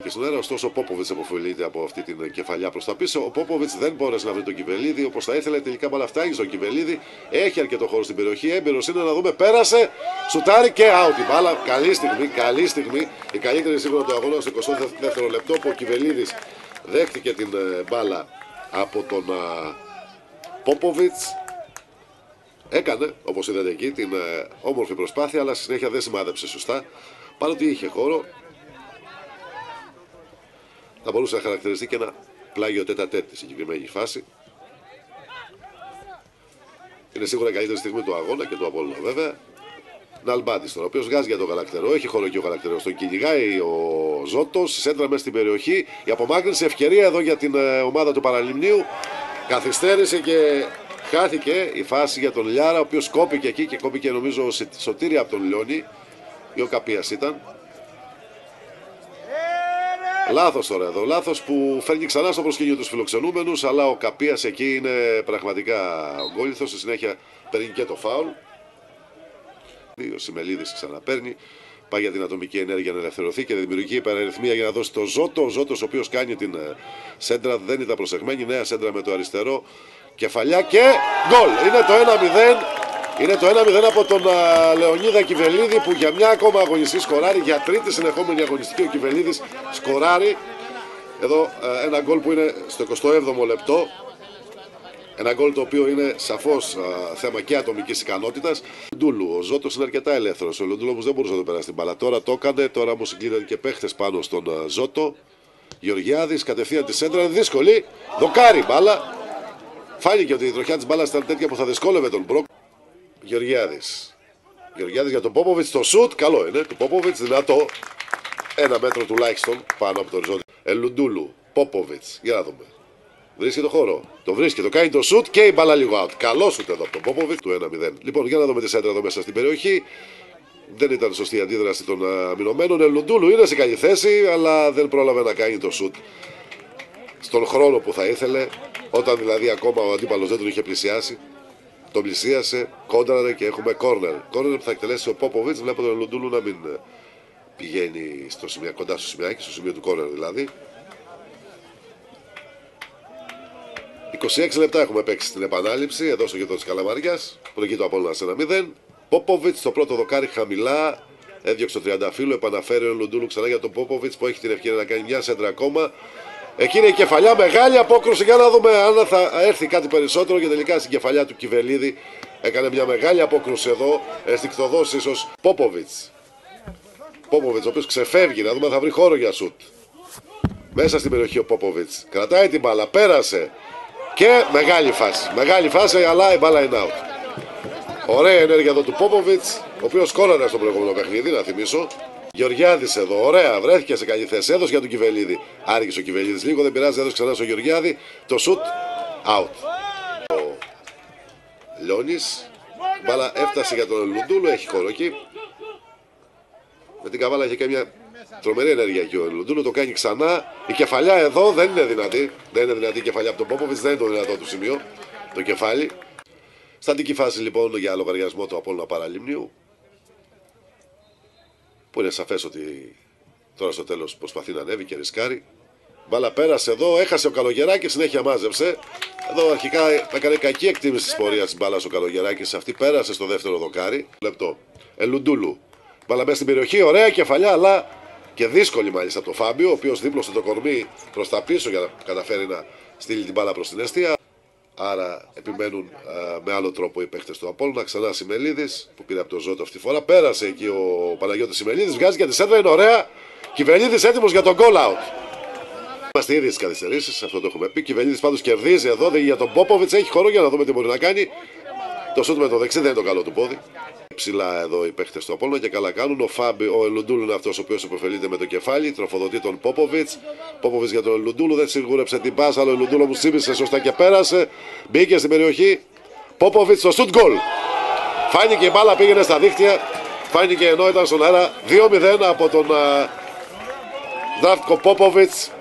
Και στον αέρα, ωστόσο, ο Πόποβιτς αποφελείται από αυτή την κεφαλιά προς τα πίσω. Ο Πόποβιτς δεν μπόρεσε να βρει τον Κιβελίδη όπως θα ήθελε. Τελικά μπάλα φτάνει στον Κιβελίδη. Έχει αρκετό χώρο στην περιοχή. Έμπειρος είναι να δούμε. Πέρασε. Σουτάρει και out η μπάλα. Καλή στιγμή. Η καλύτερη σίγουρα του αγώνα στο 22ο λεπτό που ο Κιβελίδης δέχτηκε την μπάλα από τον Πόποβιτς. Έκανε, όπως είδατε εκεί, την όμορφη προσπάθεια, αλλά στη συνέχεια δεν σημάδεψε σωστά. Παρότι είχε χώρο, θα μπορούσε να χαρακτηριστεί και ένα πλάγιο τέτα-τέτ στη συγκεκριμένη φάση. Είναι σίγουρα η καλύτερη στιγμή του αγώνα και του Απόλλωνα βέβαια. Ναλμπάντης τώρα, ο οποίος βγάζει για τον Γαλακτερό, έχει χώρο και ο Γαλακτερός. Τον κυνηγάει ο Ζώτος, σέντρα μέσα στην περιοχή. Η απομάκρυνση, ευκαιρία εδώ για την ομάδα του Παραλιμνίου. Καθυστέρησε και χάθηκε η φάση για τον Λιάρα, ο οποίος κόπηκε εκεί και κόπηκε νομίζω σωτήρια από τον Λιώνη. Ή ο Καπίας ήταν. Λάθος τώρα εδώ, λάθος που φέρνει ξανά στο προσκήνιο τους φιλοξενούμενους, αλλά ο Καπίας εκεί είναι πραγματικά ογκόληθος, στη συνέχεια παίρνει και το φάουλ. Ο Σιμελίδης ξαναπαίρνει, πάει για την ατομική ενέργεια να ελευθερωθεί και δημιουργεί υπεραριθμία για να δώσει το Ζώτο. Ο Ζώτος ο οποίος κάνει την σέντρα, δεν ήταν προσεγμένη, νέα σέντρα με το αριστερό, κεφαλιά και γκολ. Είναι το 1-0. Είναι το 1-0 από τον Λεωνίδα Κιβελίδη που για μια ακόμα αγωνιστική σκοράρει. Για τρίτη συνεχόμενη αγωνιστική ο Κιβελίδης σκοράρει. Εδώ ένα γκολ που είναι στο 27ο λεπτό. Ένα γκολ το οποίο είναι σαφώς θέμα και ατομικής ικανότητας. Λουντούλου, ο Ζώτος είναι αρκετά ελεύθερος. Ο Λουντούλου όμως δεν μπορούσε να το περάσει την μπάλα. Τώρα το έκανε, τώρα όμως συγκλίναν και παίχτες πάνω στον Ζώτο. Γεωργιάδης κατευθείαν τη σέντρα, είναι δύσκολη. Δοκάρι μπάλα. Φάνηκε ότι η τροχιά της μπάλας ήταν τέτοια που θα δυσκόλευε τον Μπροκ. Γεωργιάδης για τον Πόποβιτς, το σουτ, καλό είναι, του Πόποβιτς, δυνατό, 1 μέτρο τουλάχιστον πάνω από το οριζόντι. Ελουντούλου, Πόποβιτς, για να δούμε. Βρίσκει το χώρο, το βρίσκει, το κάνει το σουτ και η μπάλα λίγο out. Καλό σουτ εδώ από τον Πόποβιτς, του 1-0. Λοιπόν, για να δούμε τη σέντρα εδώ μέσα στην περιοχή. Δεν ήταν σωστή η αντίδραση των αμυνωμένων. Ελουντούλου είναι σε καλή θέση, αλλά δεν πρόλαβε να κάνει το σουτ στον χρόνο που θα ήθελε, όταν δηλαδή ακόμα ο αντίπαλος δεν τον είχε πλησιάσει. Τον πλησίασε, κόντραρε και έχουμε κόρνερ. Κόρνερ που θα εκτελέσει ο Πόποβιτς. Βλέπω τον Λουντούλου να μην πηγαίνει στο σημείο, κοντά στο σημειάκι, στο σημείο του κόρνερ δηλαδή. 26 λεπτά έχουμε παίξει στην επανάληψη εδώ στο γήπεδο της Καλαμαριάς. Προηγείται ο Απόλλωνας 1-0. Πόποβιτς το πρώτο δοκάρι χαμηλά. Έδιωξε το τριανταφύλλο. Επαναφέρει ο Λουντούλου ξανά για τον Πόποβιτς που έχει την ευκαιρία να κάνει μια σέντρα ακόμα. Εκείνη η κεφαλιά, μεγάλη απόκρουση. Για να δούμε αν θα έρθει κάτι περισσότερο. Και τελικά στην κεφαλιά του Κιβελίδη έκανε μια μεγάλη απόκρουση εδώ. Αισθηκτοδός ίσως Πόποβιτς. Πόποβιτς, ο οποίος ξεφεύγει. Να δούμε αν θα βρει χώρο για σουτ. Μέσα στην περιοχή ο Πόποβιτς. Κρατάει την μπάλα, πέρασε. Και μεγάλη φάση. Μεγάλη φάση, αλλά η μπάλα είναι out. Ωραία ενέργεια εδώ του Πόποβιτς, ο οποίος σκόραρε στο προηγούμενο παιχνίδι, να θυμίσω. Γεωργιάδης εδώ, ωραία, βρέθηκε σε καλή θέση. Έδωσε για τον Κιβελίδη. Άργησε ο Κιβελίδης λίγο, δεν πειράζει, έδωσε ξανά στο Γεωργιάδη. Το σουτ, out. Ο Λιώνης, μπάλα έφτασε για τον Λουντούλου, έχει χώρο εκεί. Με την καβάλα είχε και μια τρομερή ενέργεια εκεί ο Λουντούλου, το κάνει ξανά. Η κεφαλιά εδώ δεν είναι δυνατή. Δεν είναι δυνατή η κεφαλιά από τον Πόποβιτς, δεν είναι το δυνατό του σημείο. Το κεφάλι. Στατική φάση λοιπόν για λογαριασμό του Απόλλωνα Παραλιμνίου. Που είναι σαφές ότι τώρα στο τέλος προσπαθεί να ανέβει και ρισκάρει. Μπάλα πέρασε εδώ, έχασε ο Καλογεράκης, συνέχεια μάζεψε. Εδώ αρχικά έκανε κακή εκτίμηση της πορείας της μπάλας ο Καλογεράκης. Αυτή πέρασε στο δεύτερο δοκάρι. Λεπτό. Ελουντούλου. Μπάλα μέσα στην περιοχή, ωραία κεφαλιά, αλλά και δύσκολη μάλιστα από τον Φάμπιο, ο οποίος δίπλωσε το κορμί προς τα πίσω για να καταφέρει να στείλει την μπάλα προς την αιστεία. Άρα επιμένουν με άλλο τρόπο οι παίχτες του Απόλλωνα. Ξανά Σιμελίδης που πήρε από το Ζώτο αυτή τη φορά. Πέρασε εκεί ο Παναγιώτης Σιμελίδης. Βγάζει για τη σέντρα, είναι ωραία. Κιβελίδης έτοιμος για τον goal out. Είμαστε ήδη στις καθυστερήσεις, αυτό το έχουμε πει. Κιβελίδης πάντως κερδίζει εδώ, δεν για τον Πόποβιτς. Έχει χώρο για να δούμε τι μπορεί να κάνει. Το σούτ με το δεξί δεν είναι το καλό του πόδι. Ψηλά εδώ οι παίχτες του Απόλλωνα και καλά κάνουν. Ο Λουντούλου είναι αυτός ο οποίος υποφελείται με το κεφάλι. Τροφοδοτεί τον Πόποβιτς. Πόποβιτς για τον Λουντούλου δεν σιγούρεψε την πάσα, αλλά ο Λουντούλου μου τσίπησε σωστά και πέρασε. Μπήκε στην περιοχή. Πόποβιτς στο σουτ γκολ. Φάνηκε η μπάλα, πήγαινε στα δίχτυα. Φάνηκε ενώ ήταν στον αέρα 2-0 από τον Δράτκο Πόποβιτς.